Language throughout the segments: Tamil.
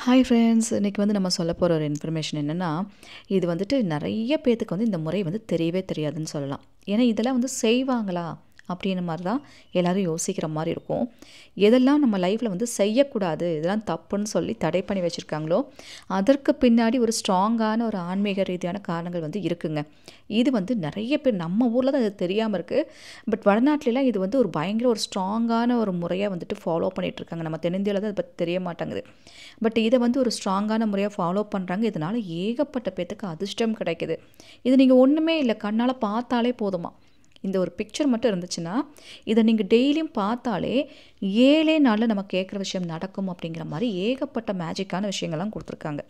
ஹாய் ஃப்ரெண்ட்ஸ், இன்றைக்கி நம்ம சொல்ல போகிற ஒரு இன்ஃபர்மேஷன் என்னென்னா, இது நிறைய பேத்துக்கு இந்த முறை தெரியவே தெரியாதுன்னு சொல்லலாம். ஏன்னா இதெல்லாம் செய்வாங்களா அப்படின்ற மாதிரி தான் எல்லோரும் யோசிக்கிற மாதிரி இருக்கும். எதெல்லாம் நம்ம லைஃப்பில் செய்யக்கூடாது, இதெல்லாம் தப்புன்னு சொல்லி தடை பண்ணி வச்சுருக்காங்களோ, அதற்கு பின்னாடி ஒரு ஸ்ட்ராங்கான ஒரு ஆன்மீக ரீதியான காரணங்கள் இருக்குங்க. இது நிறைய பேர் நம்ம ஊரில் தான் இது தெரியாமல் இருக்குது. பட் வடநாட்டிலலாம் இது ஒரு பயங்கர ஒரு ஸ்ட்ராங்கான ஒரு முறையாக ஃபாலோ பண்ணிகிட்ருக்காங்க. நம்ம தென்னிந்தியாவில் தான் அதை பற்றி தெரிய மாட்டேங்குது. பட் இதை ஒரு ஸ்ட்ராங்கான முறையாக ஃபாலோ பண்ணுறாங்க. இதனால் ஏகப்பட்ட பேத்துக்கு அதிர்ஷ்டம் கிடைக்குது. இது நீங்கள் ஒன்றுமே இல்லை, கண்ணால் பார்த்தாலே போதுமா, இந்த ஒரு பிக்சர் மட்டும் இருந்துச்சுன்னா இதை நீங்கள் டெய்லியும் பார்த்தாலே 7 நாளில் நம்ம கேட்குற விஷயம் நடக்கும் அப்படிங்கிற மாதிரி ஏகப்பட்ட மேஜிக்கான விஷயங்கள்லாம் கொடுத்துருக்காங்க.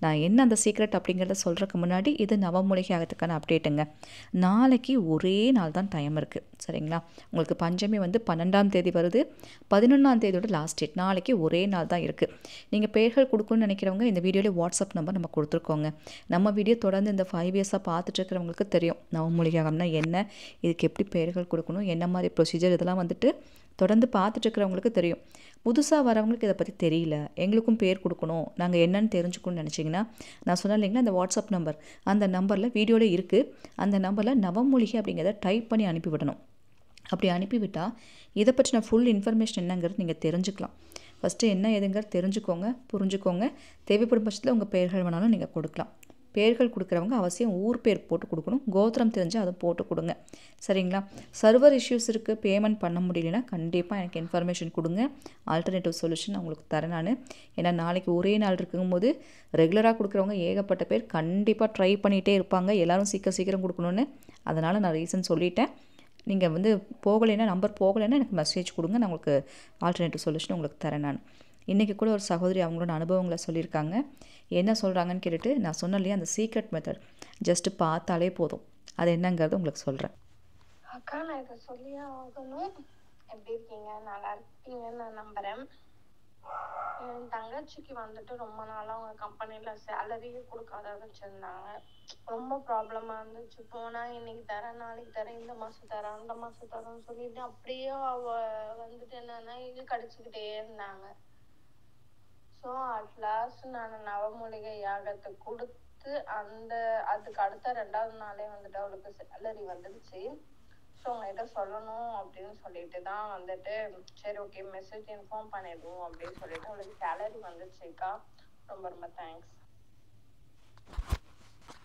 நான் என்ன அந்த சீக்ரெட் அப்படிங்கிறத சொல்கிறதுக்கு முன்னாடி, இது நவமூலிகை ஆகத்துக்கான அப்டேட்டுங்க. நாளைக்கு ஒரே நாள் தான் டைம் இருக்குது, சரிங்களா? உங்களுக்கு பஞ்சமி 12ஆம் தேதி வருது, 11ஆம் தேதியோட லாஸ்ட் டேட். நாளைக்கு ஒரே நாள் தான் இருக்குது. நீங்கள் பெயர்கள் கொடுக்கணும்னு நினைக்கிறவங்க இந்த வீடியோவில் வாட்ஸ்அப் நம்பர் நம்ம கொடுத்துருக்கோங்க. நம்ம வீடியோ தொடர்ந்து இந்த 5 இயர்ஸாக பார்த்துட்டு இருக்கிறவங்களுக்கு தெரியும் நவமூலிகை ஆகம்னா என்ன, இதுக்கு எப்படி பெயர்கள் கொடுக்கணும், என்ன மாதிரி ப்ரொசீஜர், இதெல்லாம் தொடர்ந்து பார்த்துட்டு இருக்கிறவங்களுக்கு தெரியும். புதுசாக வரவங்களுக்கு இதை பற்றி தெரியல, எங்களுக்கும் பேர் கொடுக்கணும், நாங்கள் என்னென்னு தெரிஞ்சுக்கணும்னு நினச்சிங்கன்னா, நான் சொன்னேன் இல்லைங்களா அந்த வாட்ஸ்அப் நம்பர், அந்த நம்பரில் வீடியோவில் இருக்குது. அந்த நம்பரில் நவமூலிகை அப்படிங்கிறத டைப் பண்ணி அனுப்பிவிடணும். அப்படி அனுப்பிவிட்டால் இதை பற்றின ஃபுல் இன்ஃபர்மேஷன் என்னங்கிறது நீங்கள் தெரிஞ்சுக்கலாம். ஃபஸ்ட்டு என்ன ஏதுங்கிறது தெரிஞ்சுக்கோங்க, புரிஞ்சுக்கோங்க. தேவைப்படும் பட்சத்தில் உங்கள் பெயர்கள் வேணாலும் நீங்கள் கொடுக்கலாம். பேர்கள் கொடுக்குறவங்க அவசியம் ஊர் பேர் போட்டு கொடுக்கணும். கோத்திரம் தெரிஞ்சால் அதை போட்டு கொடுங்க, சரிங்களா? சர்வர் இஷ்யூஸ் இருக்குது, பேமெண்ட் பண்ண முடியலன்னா கண்டிப்பாக எனக்கு இன்ஃபர்மேஷன் கொடுங்க. ஆல்டர்னேட்டிவ் சொல்யூஷன் உங்களுக்கு தரேன் நான். ஏன்னா நாளைக்கு ஒரே நாள் இருக்கும்போது ரெகுலராக கொடுக்குறவங்க ஏகப்பட்ட பேர் கண்டிப்பாக ட்ரை பண்ணிகிட்டே இருப்பாங்க, எல்லோரும் சீக்கிரம் கொடுக்கணுன்னு. அதனால் நான் ரீசன் சொல்லிட்டேன். நீங்கள் போகலைன்னா, நம்பர் போகலைன்னா எனக்கு மெசேஜ் கொடுங்க, நான் உங்களுக்கு ஆல்டர்னேட்டிவ் சொல்யூஷன் உங்களுக்கு தரேன் நான். இன்றைக்கி கூட ஒரு சகோதரி அவங்களோட அனுபவங்களை சொல்லியிருக்காங்க. என்ன சொல்கிறாங்கன்னு கேட்டுட்டு, நான் சொன்னேன் இல்லையா அந்த சீக்ரெட் மெத்தட், ஜஸ்ட்டு பார்த்தாலே போதும். அது என்னங்கிறது உங்களுக்கு சொல்கிறேன். அக்கா, நான் இதை சொல்லியே ஆகணும். எப்படி இருக்கீங்க? நல்லா இருக்கீங்கன்னு நான் நம்புகிறேன். என் தங்கச்சிக்கு ரொம்ப நாளாக அவங்க கம்பெனியில் சேலரியே கொடுக்காத வச்சுருந்தாங்க. ரொம்ப ப்ராப்ளமாக இருந்துச்சு. போனால் இன்னைக்கு தரேன், நாளைக்கு தரேன், இந்த மாதம் தரேன், அந்த மாதம் தரேன்னு சொல்லிட்டு அப்படியே அவள் என்னன்னா கடிச்சிக்கிட்டே இருந்தாங்க. ஸோ அட் லாஸ்ட் நான் நவமூலிகை யாகத்தை கொடுத்து அதுக்கு அடுத்த 2வது நாளே அவளுக்கு சேலரி வந்துடுச்சு. ஸோ உங்ககிட்ட சொல்லணும் அப்படின்னு சொல்லிட்டு தான் சரி ஓகே மெசேஜ் இன்ஃபார்ம் பண்ணிடுவோம் அப்படின்னு சொல்லிட்டு அவளுக்கு சேலரி வந்துடுச்சுக்கா. ரொம்ப ரொம்ப தேங்க்ஸ்.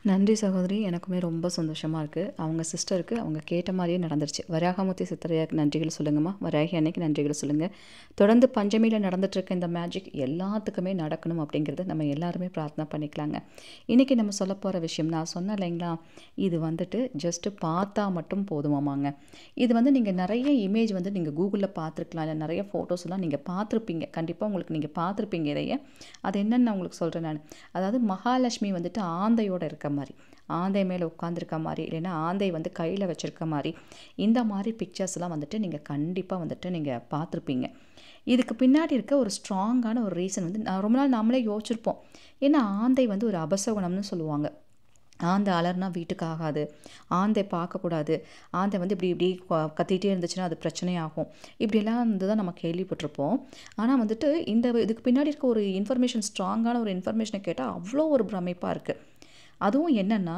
நன்றி சகோதரி, எனக்குமே ரொம்ப சந்தோஷமாக இருக்குது. அவங்க சிஸ்டருக்கு அவங்க கேட்ட மாதிரியே நடந்துருச்சு. வராகமூர்த்தி சித்தரையாக்கு நன்றிகள் சொல்லுங்கம்மா, வராகி அன்னைக்கு நன்றிகள் சொல்லுங்கள். தொடர்ந்து பஞ்சமியில் நடந்துகிட்ருக்க இந்த மேஜிக் எல்லாத்துக்குமே நடக்கணும் அப்படிங்கிறது நம்ம எல்லாருமே பிரார்த்தனை பண்ணிக்கலாங்க. இன்றைக்கி நம்ம சொல்ல போகிற விஷயம், நான் சொன்னேன் இல்லைங்களா, இது ஜஸ்ட்டு பார்த்தா மட்டும் போதுமாமாங்க. இது நீங்கள் நிறைய இமேஜ் நீங்கள் கூகுளில் பார்த்துருக்கலாம், இல்லை நிறைய ஃபோட்டோஸ்லாம் நீங்கள் பார்த்துருப்பீங்க. கண்டிப்பாக உங்களுக்கு நீங்கள் பார்த்துருப்பீங்க இதையே. அது என்னென்னு நான் உங்களுக்கு சொல்கிறேன் நான். அதாவது மகாலட்சுமி ஆந்தையோடு இருக்க மாதிரி, ஆந்தை மேலே உட்காந்துருக்க மாதிரி, இல்லைன்னா ஆந்தை கையில் வச்சுருக்க மாதிரி, இந்த மாதிரி பிக்சர்ஸ்லாம் நீங்கள் கண்டிப்பாக நீங்கள் பார்த்துருப்பீங்க. இதுக்கு பின்னாடி இருக்க ஒரு ஸ்ட்ராங்கான ஒரு ரீசன் ரொம்ப நாள் நாமளே யோசிச்சிருப்போம். ஏன்னா ஆந்தை ஒரு அபசகுணம்னு சொல்லுவாங்க. ஆந்தை அலர்னா வீட்டுக்கு ஆகாது, ஆந்தை பார்க்கக்கூடாது, ஆந்தை இப்படி இப்படி கத்திகிட்டே இருந்துச்சுன்னா அது பிரச்சனையாகும், இப்படிலாம் தான் நம்ம கேள்விப்பட்டிருப்போம். ஆனால் இதுக்கு பின்னாடி இருக்க ஒரு இன்ஃபர்மேஷன், ஸ்ட்ராங்கான ஒரு இன்ஃபர்மேஷனை கேட்டால் அவ்வளோ ஒரு பிரமிப்பாக இருக்குது. அதுவும் என்னென்னா,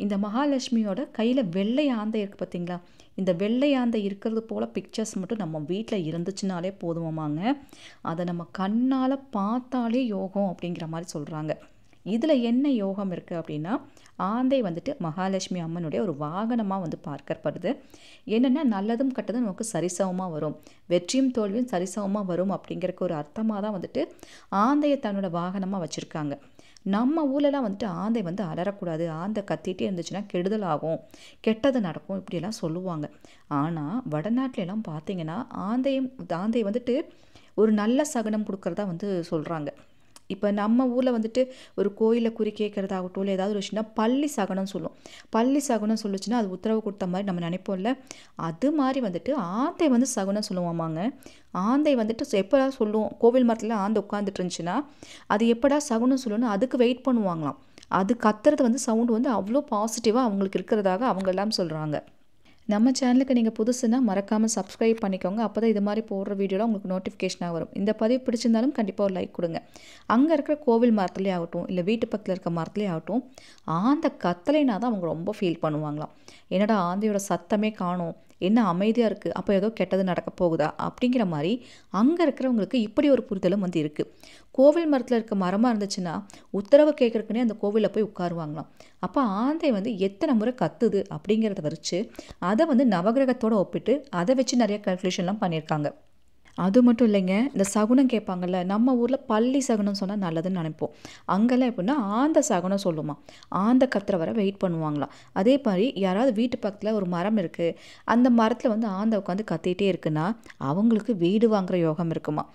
இந்த மகாலட்சுமியோட கையில் வெள்ளை ஆந்தை இருக்குது பார்த்தீங்களா, இந்த வெள்ளை ஆந்தை இருக்கிறது போல் பிக்சர்ஸ் மட்டும் நம்ம வீட்டில் இருந்துச்சுனாலே போதுமாங்க, அதை நம்ம கண்ணால் பார்த்தாலே யோகம் அப்படிங்கிற மாதிரி சொல்கிறாங்க. இதில் என்ன யோகம் இருக்குது அப்படின்னா, ஆந்தை மகாலட்சுமி அம்மனுடைய ஒரு வாகனமாக பார்க்கப்படுது. என்னென்னா நல்லதும் கெட்டதும் நமக்கு சரிசமமாக வரும், வெற்றியும் தோல்வியும் சரிசமமாக வரும் அப்படிங்கிறக்கு ஒரு அர்த்தமாக தான் ஆந்தையை தன்னோட வாகனமாக வச்சுருக்காங்க. நம்ம ஊர்லலாம் ஆந்தை அலறக்கூடாது, ஆந்தை கத்திகிட்டே இருந்துச்சுன்னா கெடுதல் ஆகும், கெட்டது நடக்கும், இப்படியெல்லாம் சொல்லுவாங்க. ஆனால் வடநாட்டிலலாம் பார்த்தீங்கன்னா ஆந்தை ஒரு நல்ல சகுனம் கொடுக்குறதா சொல்கிறாங்க. இப்போ நம்ம ஊரில் ஒரு கோயிலில் குறி கேட்குறதாகட்டும், இல்லை ஏதாவது ஒரு விஷயம்னா பள்ளி சகனம் சொல்லும். பள்ளி சகுனம் சொல்லுச்சுன்னா அது உத்தரவு கொடுத்த மாதிரி நம்ம நினைப்போம்ல, அது மாதிரி ஆந்தை சகுனம் சொல்லுவாமாங்க. ஆந்தை எப்படா சொல்லுவோம், கோவில் மரத்தில் ஆந்தை உட்காந்துட்டு இருந்துச்சுன்னா அது எப்படா சகுனம் சொல்லணும்னு அதுக்கு வெயிட் பண்ணுவாங்களாம். அது கத்துறது சவுண்டு அவ்வளோ பாசிட்டிவாக அவங்களுக்கு இருக்கிறதாக அவங்க எல்லாம் சொல்கிறாங்க. நம்ம சேனலுக்கு நீங்கள் புதுசுன்னா மறக்காமல் சப்ஸ்கிரைப் பண்ணிக்கோங்க. அப்போ தான் இது மாதிரி போடுற வீடியோலாம் உங்களுக்கு நோட்டிஃபிகேஷனாக வரும். இந்த பதிவு பிடிச்சிருந்தாலும் கண்டிப்பாக ஒரு லைக் கொடுங்க. அங்கே இருக்கிற கோவில் மரத்துலேயே ஆகட்டும், இல்லை வீட்டு பக்கத்தில் இருக்க மரத்துலேயே ஆகட்டும், ஆந்த கத்தலைனா தான் அவங்க ரொம்ப ஃபீல் பண்ணுவாங்களாம். என்னடா ஆந்தையோட சத்தமே காணும், என்ன அமைதியாக இருக்குது, அப்போ ஏதோ கெட்டது நடக்க போகுதா அப்படிங்கிற மாதிரி அங்கே இருக்கிறவங்களுக்கு இப்படி ஒரு புரிதலும் வந்து இருக்குது. கோவில் மரத்தில் இருக்க மரமாக இருந்துச்சுன்னா உத்தரவு கேட்குறக்குனே அந்த கோவிலில் போய் உட்காருவாங்களாம். அப்போ ஆந்தை வந்து எத்தனை முறை கத்துது அப்படிங்கிறத வச்சு அதை வந்து நவகிரகத்தோடு ஒப்பிட்டு அதை வச்சு நிறைய கால்குலேஷன்லாம் பண்ணியிருக்காங்க. அது மட்டும் இல்லைங்க, இந்த சகுனம் கேட்பாங்கல்ல, நம்ம ஊரில் பள்ளி சகுனம் சொன்னால் நல்லதுன்னு நினைப்போம். அங்கெல்லாம் எப்படின்னா ஆந்த சகுனம் சொல்லுமா, ஆந்த கத்துற வர வெயிட் பண்ணுவாங்களாம். அதே மாதிரி யாராவது வீட்டு பக்கத்தில் ஒரு மரம் இருக்குது, அந்த மரத்தில் வந்து ஆந்தை உட்காந்து கத்திகிட்டே இருக்குன்னா அவங்களுக்கு வீடு வாங்குகிற யோகம் இருக்குமா.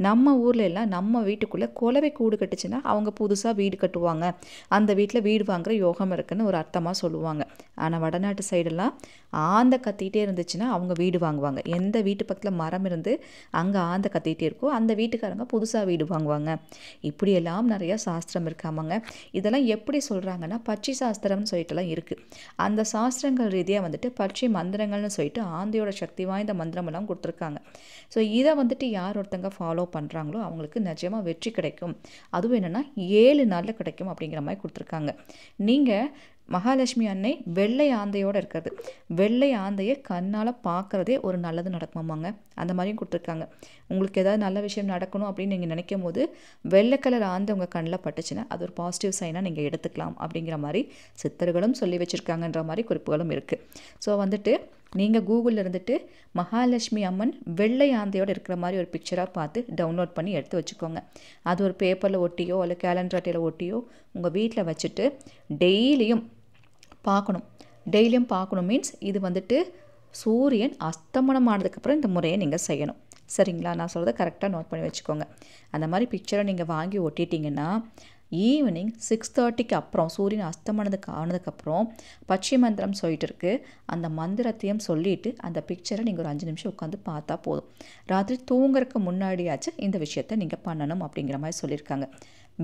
நம்ம ஊரில் எல்லாம் நம்ம வீட்டுக்குள்ளே குலவை கூடு கட்டுச்சுன்னா அவங்க புதுசாக வீடு கட்டுவாங்க, அந்த வீட்டில் வீடு வாங்குகிற யோகம் இருக்குன்னு ஒரு அர்த்தமாக சொல்லுவாங்க. ஆனால் வடநாட்டு சைடெல்லாம் ஆந்தை கத்திகிட்டே இருந்துச்சுன்னா அவங்க வீடு வாங்குவாங்க. எந்த வீட்டு பக்கத்தில் மரம் இருந்து அங்கே ஆந்தை கத்திகிட்டே இருக்கோ அந்த வீட்டுக்காரங்க புதுசாக வீடு வாங்குவாங்க. இப்படியெல்லாம் நிறையா சாஸ்திரம் இருக்காமாங்க. இதெல்லாம் எப்படி சொல்கிறாங்கன்னா பட்சி சாஸ்திரம்னு சொல்லிட்டுலாம் இருக்குது. அந்த சாஸ்திரங்கள் ரீதியாக வந்துட்டு பட்சி மந்திரங்கள்னு சொல்லிட்டு ஆந்தையோட சக்தி வாய்ந்த மந்திரமெல்லாம் கொடுத்துருக்காங்க. ஸோ இதை வந்துட்டு யார் ஒருத்தங்க ஃபாலோ பண்ணுறாங்களோ அவங்களுக்கு நிஜமாக வெற்றி கிடைக்கும். அதுவும் என்னென்னா 7 நாளில் கிடைக்கும் அப்படிங்கிற மாதிரி கொடுத்துருக்காங்க. நீங்கள் மகாலட்சுமி அன்னை வெள்ளை ஆந்தையோடு இருக்கிறது, வெள்ளை ஆந்தையை கண்ணால் பார்க்குறதே ஒரு நல்லது நடக்குமாங்க. அந்த மாதிரியும் கொடுத்துருக்காங்க. உங்களுக்கு ஏதாவது நல்ல விஷயம் நடக்கணும் அப்படின்னு நீங்கள் நினைக்கும் போது வெள்ளை கலர் ஆந்தை உங்கள் கண்ணில் பட்டுச்சுன்னா அது ஒரு பாசிட்டிவ் சைனாக நீங்கள் எடுத்துக்கலாம் அப்படிங்கிற மாதிரி சித்தர்களும் சொல்லி வச்சுருக்காங்கன்ற மாதிரி குறிப்புகளும் இருக்குது. ஸோ வந்துட்டு நீங்கள் கூகுளில் இருந்துட்டு மகாலட்சுமி அம்மன் வெள்ளை ஆந்தையோடு இருக்கிற மாதிரி ஒரு பிக்சராக பார்த்து டவுன்லோட் பண்ணி எடுத்து வச்சுக்கோங்க. அது ஒரு பேப்பரில் ஒட்டியோ இல்லை கேலண்டர் அட்டையில் ஒட்டியோ உங்கள் வீட்டில் வச்சுட்டு டெய்லியும் பார்க்கணும் மீன்ஸ் இது வந்துட்டு சூரியன் அஸ்தமனம் ஆனதுக்கப்புறம் இந்த முறையை நீங்கள் செய்யணும். சரிங்களா? நான் சொல்கிறத கரெக்டாக நோட் பண்ணி வச்சுக்கோங்க. அந்த மாதிரி பிக்சரை நீங்கள் வாங்கி ஒட்டிட்டிங்கன்னா ஈவினிங் 6:30க்கு அப்புறம் சூரியன் ஆனதுக்கப்புறம் பட்சி மந்திரம் சொல்லிட்டு இருக்கு, அந்த மந்திரத்தையும் சொல்லிவிட்டு அந்த பிக்சரை நீங்கள் ஒரு 5 நிமிஷம் உட்காந்து பார்த்தா போதும். ராத்திரி தூங்குறதுக்கு முன்னாடியாச்சும் இந்த விஷயத்தை நீங்கள் பண்ணணும் அப்படிங்கிற மாதிரி சொல்லியிருக்காங்க.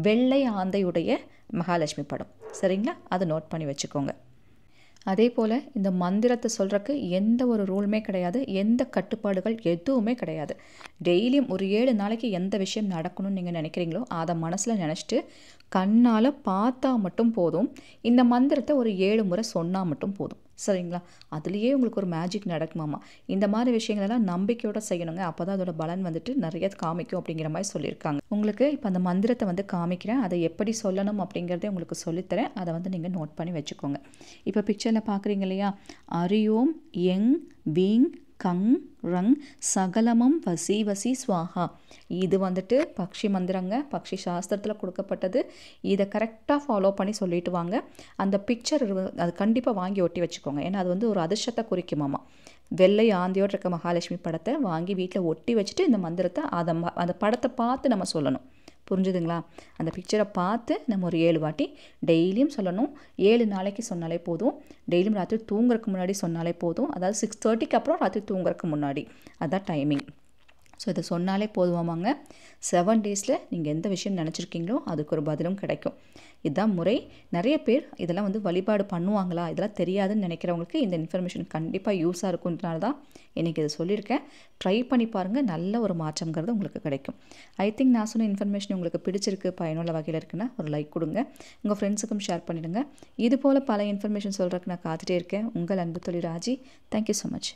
வெள்ளை ஆந்தையுடைய மகாலட்சுமி படம். சரிங்களா? அதை நோட் பண்ணி வச்சுக்கோங்க. அதே போல் இந்த மந்திரத்தை சொல்கிறக்கு எந்த ஒரு ரூலுமே கிடையாது, எந்த கட்டுப்பாடுகள் எதுவுமே கிடையாது. டெய்லியும் ஒரு 7 நாளைக்கு எந்த விஷயம் நடக்கணும்னு நீங்கள் நினைக்கிறீங்களோ அதை மனசில் நினச்சிட்டு கண்ணால் பார்த்தா மட்டும் போதும். இந்த மந்திரத்தை ஒரு 7 முறை சொன்னால் மட்டும் போதும். சரிங்களா? அதுலேயே உங்களுக்கு ஒரு மேஜிக் நடக்குமாமா. இந்த மாதிரி விஷயங்களெல்லாம் நம்பிக்கையோடு செய்யணுங்க. அப்போ தான் அதோட பலன் வந்துட்டு நிறைய காமிக்கும் அப்படிங்கிற மாதிரி சொல்லியிருக்காங்க. உங்களுக்கு இப்போ அந்த மந்திரத்தை வந்து காமிக்கிறேன், அதை எப்படி சொல்லணும் அப்படிங்கிறதே உங்களுக்கு சொல்லித்தரேன். அதை வந்து நீங்கள் நோட் பண்ணி வச்சுக்கோங்க. இப்போ பிக்சரில் பார்க்குறீங்க இல்லையா, அரியோம் எங் வீங் கங் ரங் சகலமம் வசி வசி ஸ்வாஹா. இது வந்துட்டு பக்ஷி மந்திரங்க, பக்ஷி சாஸ்திரத்தில் கொடுக்கப்பட்டது. இதை கரெக்டாக ஃபாலோ பண்ணி சொல்லிட்டு வாங்க. அந்த பிக்சர் அது கண்டிப்பாக வாங்கி ஒட்டி வச்சுக்கோங்க. ஏன்னா அது வந்து ஒரு அதிர்ஷ்டத்தை குறிக்குமாமா. வெள்ளை ஆந்தையோடு இருக்க மகாலட்சுமி படத்தை வாங்கி வீட்டில் ஒட்டி வச்சுட்டு இந்த மந்திரத்தை அந்த படத்தை பார்த்து நம்ம சொல்லணும். புரிஞ்சுதுங்களா? அந்த பிக்சரை பார்த்து நம்ம ஒரு 7 வாட்டி டெய்லியும் சொல்லணும். 7 நாளைக்கு சொன்னாலே போதும். டெய்லியும் ராத்திரி தூங்குறதுக்கு முன்னாடி சொன்னாலே போதும். அதாவது 6:30க்கு அப்புறம் ராத்திரி தூங்குறதுக்கு முன்னாடி, அதுதான் டைமிங். ஸோ இதை சொன்னாலே போதுமாமாங்க. 7 டேஸில் நீங்கள் எந்த விஷயம் நினச்சிருக்கீங்களோ அதுக்கு ஒரு பதிலும் கிடைக்கும். இதுதான் முறை. நிறைய பேர் இதெல்லாம் வந்து வழிபாடு பண்ணுவாங்களா, இதெல்லாம் தெரியாதுன்னு நினைக்கிறவங்களுக்கு இந்த இன்ஃபர்மேஷன் கண்டிப்பாக யூஸாக இருக்குன்றனால தான் இன்றைக்கி இதை சொல்லியிருக்கேன். ட்ரை பண்ணி பாருங்கள், நல்ல ஒரு மாற்றங்கிறது உங்களுக்கு கிடைக்கும். ஐ திங்க் நான் சொன்ன இன்ஃபர்மேஷன் உங்களுக்கு பிடிச்சிருக்கு, பயனுள்ள வகையில் இருக்குன்னா ஒரு லைக் கொடுங்க, உங்கள் ஃப்ரெண்ட்ஸுக்கும் ஷேர் பண்ணிவிடுங்க. இது போல் பல இன்ஃபர்மேஷன் சொல்கிறதுக்கு நான் காத்துட்டே இருக்கேன். உங்கள் அன்பு தோழி ராஜி. Thank you so much.